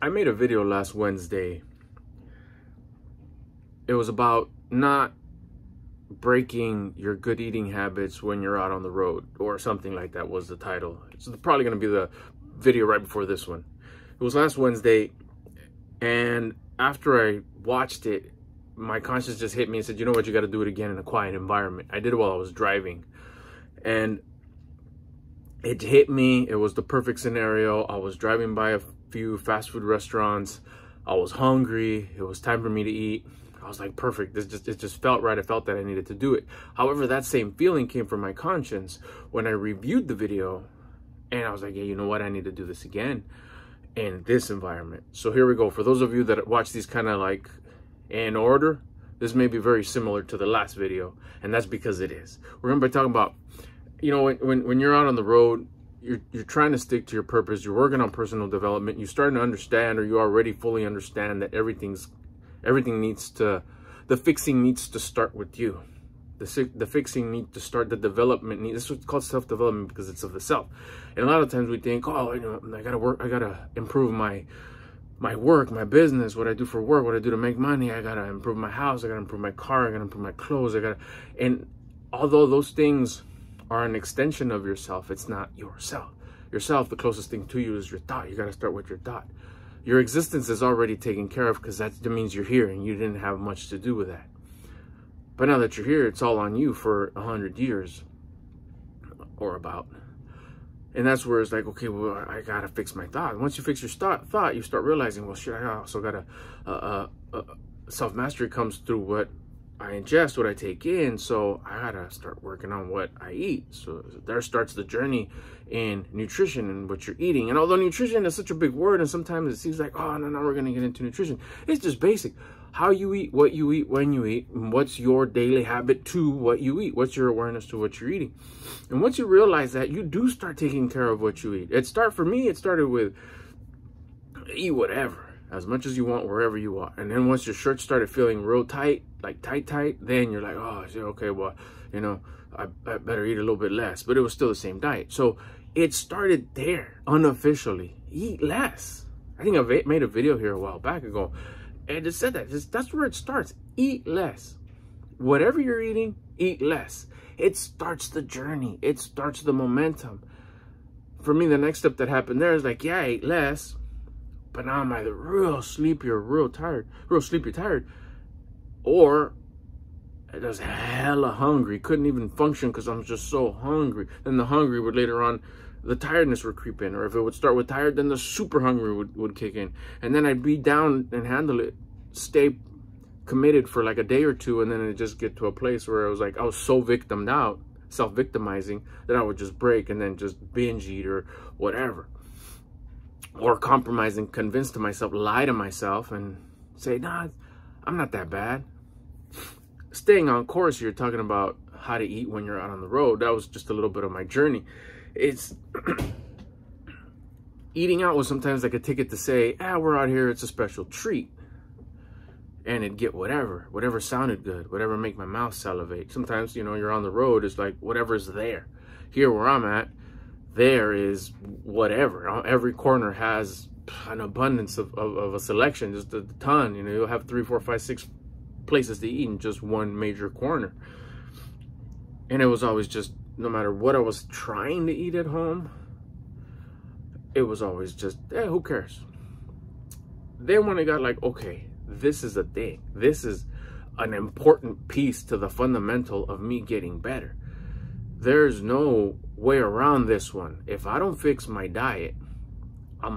I made a video last Wednesday. It was about not breaking your good eating habits when you're out on the road, or something like that was the title. It's probably going to be the video right before this one. It was last Wednesday, and after I watched it, my conscience just hit me and said, you know what, you got to do it again in a quiet environment. I did it while I was driving, and it hit me. It was the perfect scenario. I was driving by a few fast food restaurants. I was hungry. It was time for me to eat. I was like, perfect. It just felt right. I felt that I needed to do it. However, that same feeling came from my conscience when I reviewed the video, and I was like, yeah, you know what? I need to do this again in this environment. So here we go. For those of you that watch these kind of like in order, this may be very similar to the last video, and that's because it is. We're going to be talking about, you know, when you're out on the road, you're trying to stick to your purpose. You're working on personal development. You're starting to understand, or you already fully understand, that everything needs to, the fixing needs to start with you. The fixing needs to start, the development need. This is what's called self-development, because it's of the self. And a lot of times we think, oh, you know, I gotta work, I gotta improve my work, my business, what I do for work, what I do to make money. I gotta improve my house, I gotta improve my car, I gotta improve my clothes, and although those things are an extension of yourself, it's not yourself. Yourself, the closest thing to you is your thought. You gotta start with your thought. Your existence is already taken care of, because that means you're here and you didn't have much to do with that. But now that you're here, it's all on you for 100 years or about. And that's where it's like, okay, well, I gotta fix my thought. Once you fix your thought, you start realizing, well, shit, I also gotta, self-mastery comes through what I ingest, what I take in. So I gotta start working on what I eat. So there starts the journey in nutrition and what you're eating. And although nutrition is such a big word, and sometimes it seems like, oh, no, we're gonna get into nutrition. It's just basic. How you eat, what you eat, when you eat, and what's your daily habit to what you eat. What's your awareness to what you're eating? And once you realize that, you do start taking care of what you eat. For me, it started with eat whatever, as much as you want, wherever you are. And then once your shirt started feeling real tight, like tight, then you're like, oh, okay, well, you know, I better eat a little bit less. But it was still the same diet. So it started there, unofficially. Eat less. I think I made a video here a while back ago, and it said that. That's where it starts. Eat less. Whatever you're eating, eat less. It starts the journey. It starts the momentum. For me, the next step that happened there is like, yeah, I ate less, but now I'm either real sleepy or real sleepy, tired, or I was hella hungry. Couldn't even function because I'm just so hungry. Then the hungry would later on, the tiredness would creep in. Or if it would start with tired, then the super hungry would kick in. And then I'd be down and handle it, stay committed for like a day or two, and then it'd just get to a place where it was like I was so victimed out, self-victimizing, that I would just break and then just binge eat or whatever. Or compromise and convince to myself, lie to myself and say, nah, I'm not that bad. Staying on course, you're talking about how to eat when you're out on the road. That was just a little bit of my journey. It's eating out was sometimes like a ticket to say, we're out here, it's a special treat. And it'd get whatever sounded good, whatever make my mouth salivate. Sometimes, you know, you're on the road, it's like whatever's there. Here where I'm at, there is whatever. Every corner has an abundance of a selection, just a ton. You know, you'll have 3, 4, 5, 6 places to eat in just one major corner. And it was always just, no matter what I was trying to eat at home, it was always just, who cares? Then when I got like, okay, this is a thing. This is an important piece to the fundamental of me getting better. There's no way around this one. If I don't fix my diet, I'm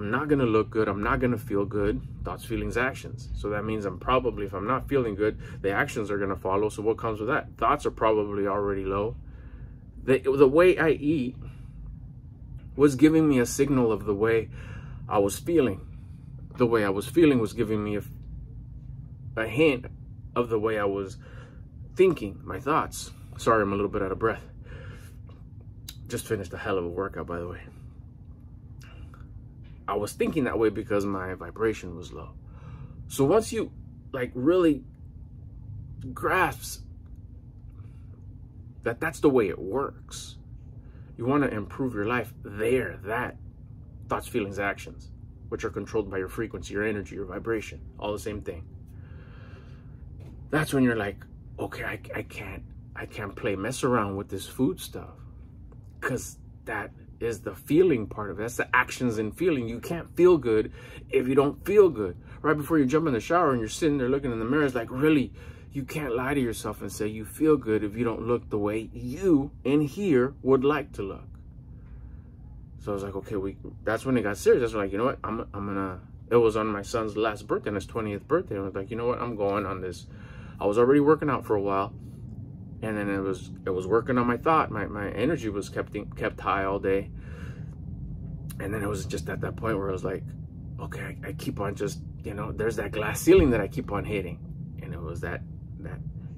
not gonna look good. I'm not gonna feel good. Thoughts, feelings, actions. So that means I'm probably, if I'm not feeling good, the actions are gonna follow. So what comes with that? Thoughts are probably already low. The way I eat was giving me a signal of the way I was feeling. The way I was feeling was giving me a hint of the way I was thinking, my thoughts. Sorry, I'm a little bit out of breath. Just finished a hell of a workout, by the way. I was thinking that way because my vibration was low. So once you like really grasp that that's the way it works, you want to improve your life there, that thoughts, feelings, actions. which are controlled by your frequency, your energy, your vibration, all the same thing. That's when you're like, okay, I can't mess around with this food stuff, because that is the feeling part of it. That's the actions and feeling. You can't feel good if you don't feel good. Right before you jump in the shower and you're sitting there looking in the mirror, it's like, really, you can't lie to yourself and say you feel good if you don't look the way you in here would like to look. So I was like, okay, that's when it got serious. That's when, like, you know what, I'm gonna, it was on my son's last birthday, on his 20th birthday. I was like, you know what, I'm going on this. I was already working out for a while, and then it was working on my thought. My energy was kept high all day. And then it was just at that point where I was like, okay, I keep on just, you know, there's that glass ceiling that I keep on hitting. And it was that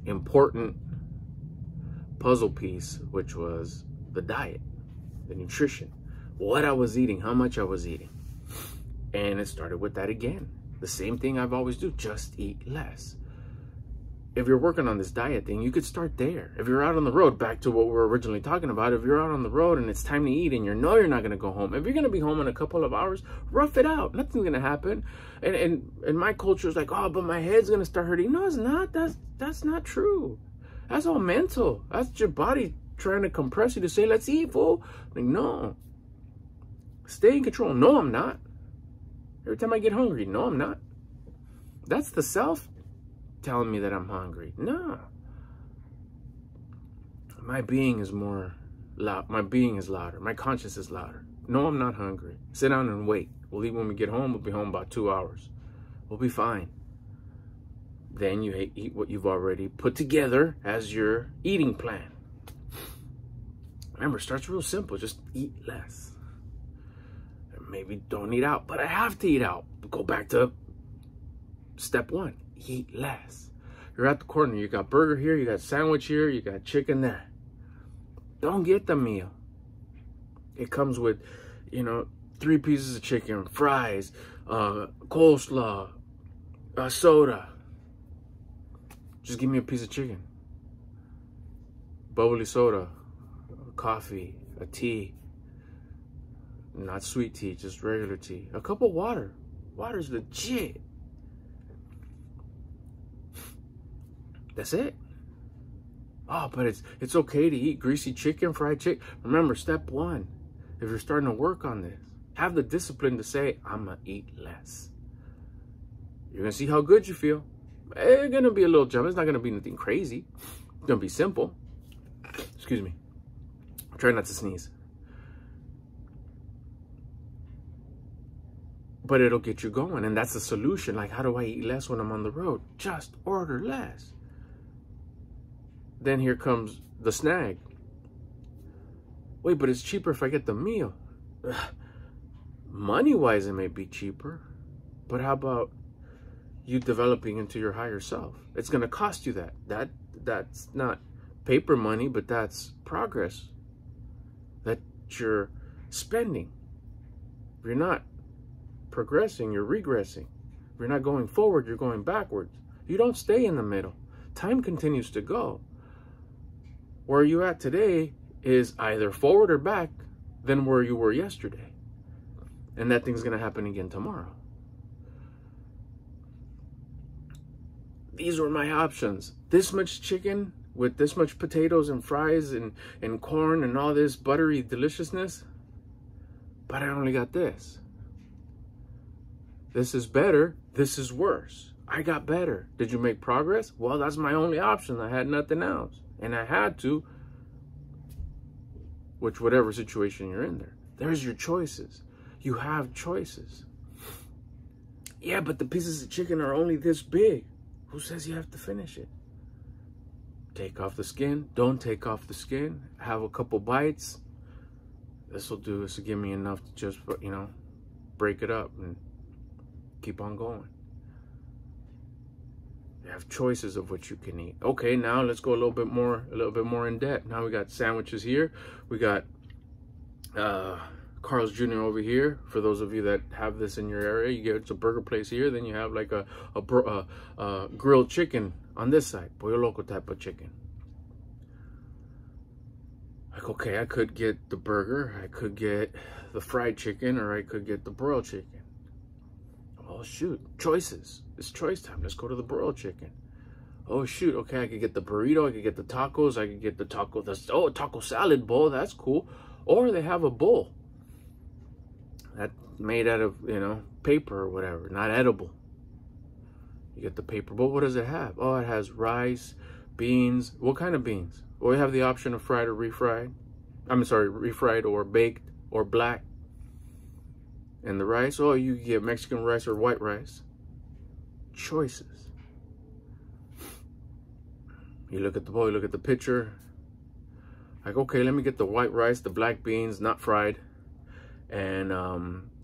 important puzzle piece, which was the diet, the nutrition, what I was eating, how much I was eating. And it started with that again. The same thing I've always do, just eat less. If you're working on this diet thing, you could start there. If you're out on the road, back to what we were originally talking about, if you're out on the road and it's time to eat and you know you're not going to go home, if you're going to be home in a couple of hours, rough it out. Nothing's going to happen. And my culture is like, oh, but my head's going to start hurting. No, it's not. That's not true. That's all mental. That's your body trying to compress you to say, let's eat, fool. Like, no. Stay in control. No, I'm not. Every time I get hungry, no, I'm not. That's the self telling me that I'm hungry. No. My being is more loud. My being is louder. My conscience is louder. No, I'm not hungry. Sit down and wait. We'll leave when we get home. We'll be home about 2 hours. We'll be fine. Then you eat what you've already put together as your eating plan. Remember, it starts real simple. Just eat less. Maybe don't eat out, but I have to eat out. Go back to step one. Eat less. You're at the corner. You got burger here. You got sandwich here. You got chicken there. Don't get the meal. It comes with, you know, 3 pieces of chicken, fries, coleslaw, soda. Just give me a piece of chicken. Bubbly soda, coffee, a tea. Not sweet tea, just regular tea. A cup of water. Water's legit. That's it. Oh, but it's okay to eat greasy chicken, fried chicken. Remember, step one, if you're starting to work on this, have the discipline to say, I'm going to eat less. You're going to see how good you feel. It's going to be a little jump. It's not going to be anything crazy. It's going to be simple. Excuse me. Try not to sneeze. But it'll get you going. And that's the solution. Like, how do I eat less when I'm on the road? Just order less. Then here comes the snag. Wait, but it's cheaper if I get the meal. Money-wise, it may be cheaper. But how about you developing into your higher self? It's going to cost you that. That's not paper money, but that's progress that you're spending. If you're not progressing, you're regressing. If you're not going forward, you're going backwards. You don't stay in the middle. Time continues to go. Where you at today is either forward or back than where you were yesterday. And that thing's going to happen again tomorrow. These were my options. This much chicken with this much potatoes and fries and corn and all this buttery deliciousness. But I only got this. This is better. This is worse. I got better. Did you make progress? Well, that's my only option. I had nothing else. And I had to, which whatever situation you're in there. There's your choices. You have choices. Yeah, but the pieces of chicken are only this big. Who says you have to finish it? Take off the skin. Don't take off the skin. Have a couple bites. This will do. This will give me enough to just, you know, break it up and keep on going. You have choices of what you can eat. Okay, now let's go a little bit more in depth. Now we got sandwiches here. We got Carl's Jr. over here. For those of you that have this in your area, you get, it's a burger place here. Then you have like a grilled chicken on this side, pollo loco type of chicken. Like, okay, I could get the burger, I could get the fried chicken, or I could get the broiled chicken. Oh, shoot. Choices. It's choice time. Let's go to the broiled chicken. Oh, shoot. Okay, I could get the burrito. I could get the tacos. I could get the taco salad bowl. That's cool. Or they have a bowl that made out of, you know, paper or whatever. Not edible. You get the paper bowl. What does it have? Oh, it has rice, beans. What kind of beans? Well, we have the option of fried or refried. I'm sorry, refried or baked or black. And the rice, oh, you get Mexican rice or white rice. Choices. You look at the bowl, you look at the picture. Like, okay, let me get the white rice, the black beans, not fried. And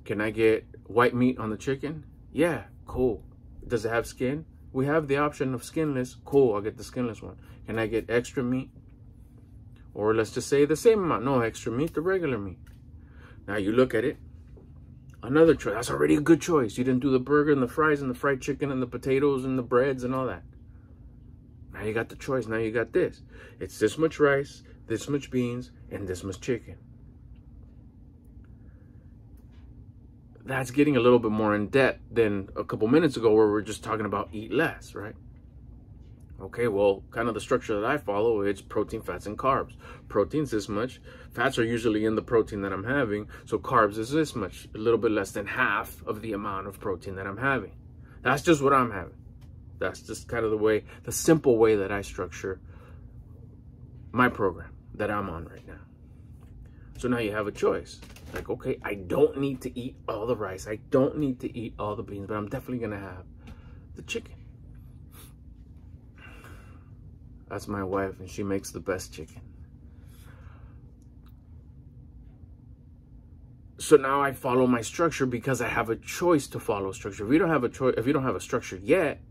can I get white meat on the chicken? Yeah, cool. Does it have skin? We have the option of skinless. Cool, I'll get the skinless one. Can I get extra meat? Or let's just say the same amount. No extra meat, the regular meat. Now you look at it. Another choice. That's already a good choice. You didn't do the burger and the fries and the fried chicken and the potatoes and the breads and all that. Now you got the choice. Now you got this. It's this much rice, this much beans, and this much chicken. That's getting a little bit more in depth than a couple minutes ago where we're just talking about eat less, right? Okay, well, kind of the structure that I follow, it's protein, fats, and carbs. Protein's this much. Fats are usually in the protein that I'm having. So carbs is this much, a little bit less than half of the amount of protein that I'm having. That's just what I'm having. That's just kind of the way, the simple way that I structure my program that I'm on right now. So now you have a choice. Like, okay, I don't need to eat all the rice. I don't need to eat all the beans, but I'm definitely going to have the chicken. That's my wife, and she makes the best chicken. So now I follow my structure because I have a choice to follow structure. If you don't have a choice, if you don't have a structure yet,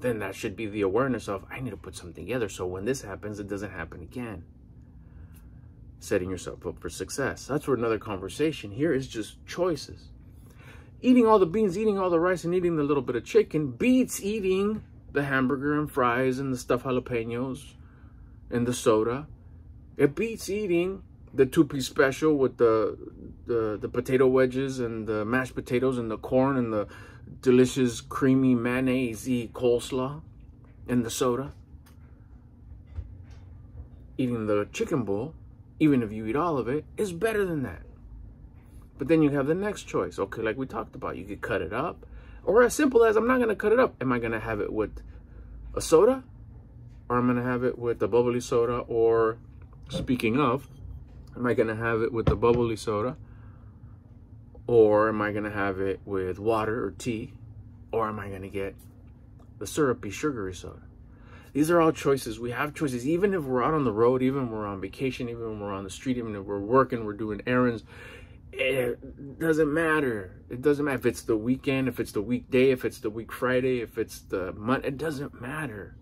then that should be the awareness of, I need to put something together so when this happens, it doesn't happen again. Setting yourself up for success. That's for another conversation. Here is just choices. Eating all the beans, eating all the rice, and eating the little bit of chicken beats eating the hamburger and fries and the stuffed jalapenos and the soda. It beats eating the two-piece special with the potato wedges and the mashed potatoes and the corn and the delicious creamy mayonnaise-y coleslaw and the soda. Eating the chicken bowl, even if you eat all of it, is better than that. But then you have the next choice. Okay, like we talked about, you could cut it up. Or as simple as, I'm not going to cut it up. Am I going to have it with a soda? Or I'm going to have it with the bubbly soda? Or, speaking of, am I going to have it with the bubbly soda? Or am I going to have it with water or tea? Or am I going to get the syrupy, sugary soda? These are all choices. We have choices. Even if we're out on the road, even if we're on vacation, even when we're on the street, even if we're working, we're doing errands, it doesn't matter. It doesn't matter if it's the weekend, if it's the weekday, if it's the week Friday, if it's the month. It doesn't matter.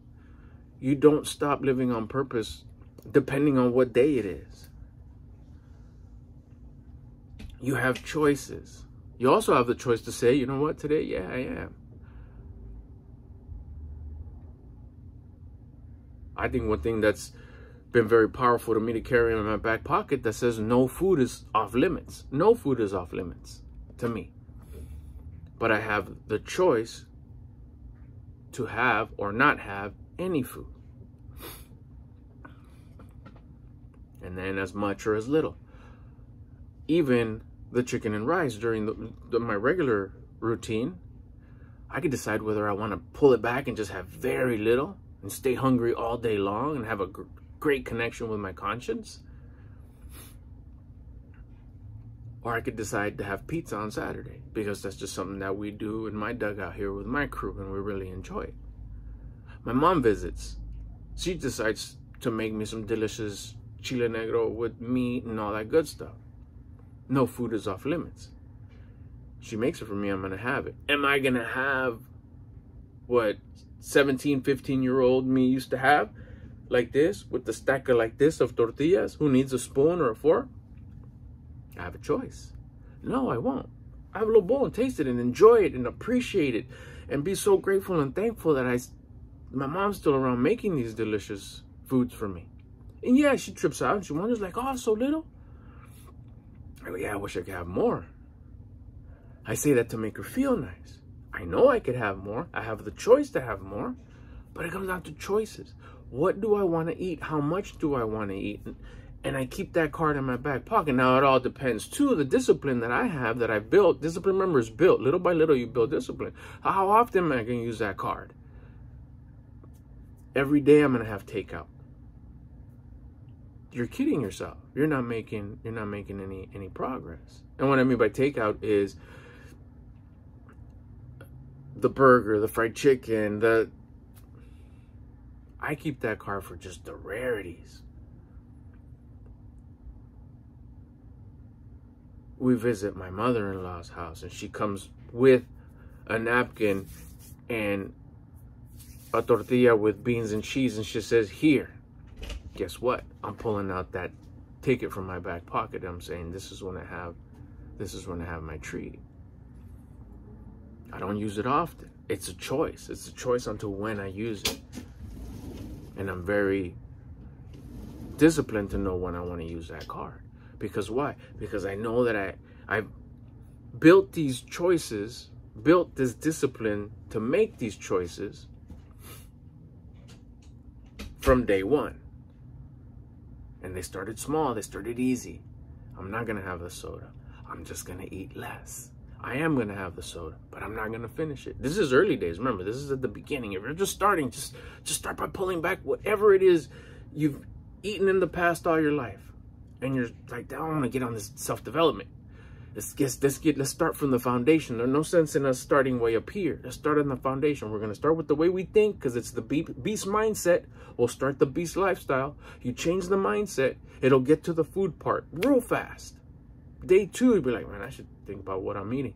You don't stop living on purpose depending on what day it is. You have choices. You also have the choice to say, you know what, today, yeah, I am. I think one thing that's been very powerful to me to carry in my back pocket that says no food is off limits. No food is off limits to me. But I have the choice to have or not have any food. And then as much or as little. Even the chicken and rice during my regular routine, I could decide whether I want to pull it back and just have very little and stay hungry all day long and have a great connection with my conscience. Or I could decide to have pizza on Saturday because that's just something that we do in my dugout here with my crew and we really enjoy it. My mom visits. She decides to make me some delicious chile negro with meat and all that good stuff. No food is off limits. She makes it for me, I'm going to have it. Am I going to have what 17, 15-year-old me used to have? Like this, with the stacker like this of tortillas? Who needs a spoon or a fork? I have a choice. No, I won't. I have a little bowl and taste it and enjoy it and appreciate it and be so grateful and thankful that my mom's still around making these delicious foods for me. And yeah, she trips out and she wonders like, oh, so little? I go, yeah, I wish I could have more. I say that to make her feel nice. I know I could have more. I have the choice to have more, but it comes down to choices. What do I want to eat? How much do I want to eat? And I keep that card in my back pocket. Now, it all depends, too, the discipline that I have, that I built. Discipline, remember, is built. Little by little, you build discipline. How often am I going to use that card? Every day I'm going to have takeout. You're kidding yourself. You're not making any progress. And what I mean by takeout is the burger, the fried chicken, I keep that card for just the rarities. We visit my mother-in-law's house, and she comes with a napkin and a tortilla with beans and cheese, and she says, here. Guess what? I'm pulling out that ticket from my back pocket. I'm saying, this is when I have my treat. I don't use it often. It's a choice. It's a choice until when I use it. And I'm very disciplined to know when I want to use that card. Because why? Because I know that I've built these choices, built this discipline to make these choices from day one. And they started small, they started easy. I'm not gonna have the soda. I'm just gonna eat less. I am gonna have the soda, but I'm not gonna finish it. This is early days, remember, this is at the beginning. If you're just starting, just start by pulling back whatever it is you've eaten in the past all your life. And you're like, I want to get on this self-development. Let's start from the foundation. There's no sense in us starting way up here. Let's start on the foundation. We're going to start with the way we think, because it's the beast mindset. We'll start the beast lifestyle. You change the mindset, it'll get to the food part real fast. Day 2, you'll be like, man, I should think about what I'm eating.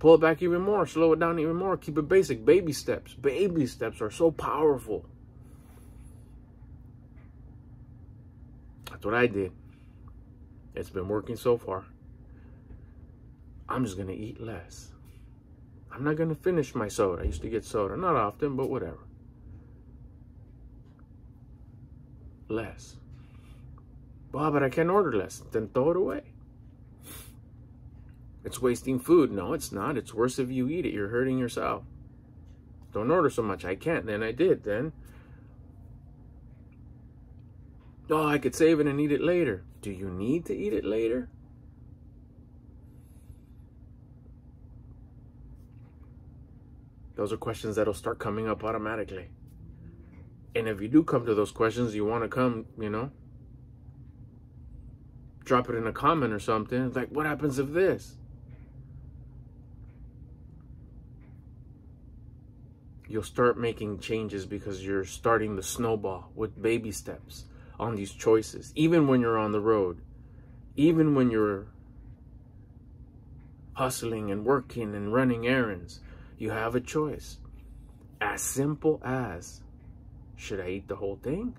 Pull it back even more, slow it down even more, keep it basic. Baby steps. Baby steps are so powerful. That's what I did. It's been working so far. I'm just going to eat less. I'm not going to finish my soda. I used to get soda. Not often, but whatever. Less. Well, but I can't order less. Then throw it away. It's wasting food. No, it's not. It's worse if you eat it. You're hurting yourself. Don't order so much. I can't. Then I did. Then. Oh, I could save it and eat it later. Do you need to eat it later? Those are questions that'll start coming up automatically. And if you do come to those questions, you want to come, drop it in a comment or something. Like, what happens if this? You'll start making changes because you're starting the snowball with baby steps on these choices. Even when you're on the road, even when you're hustling and working and running errands, you have a choice. As simple as, should I eat the whole thing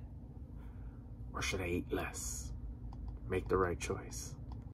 or should I eat less? Make the right choice.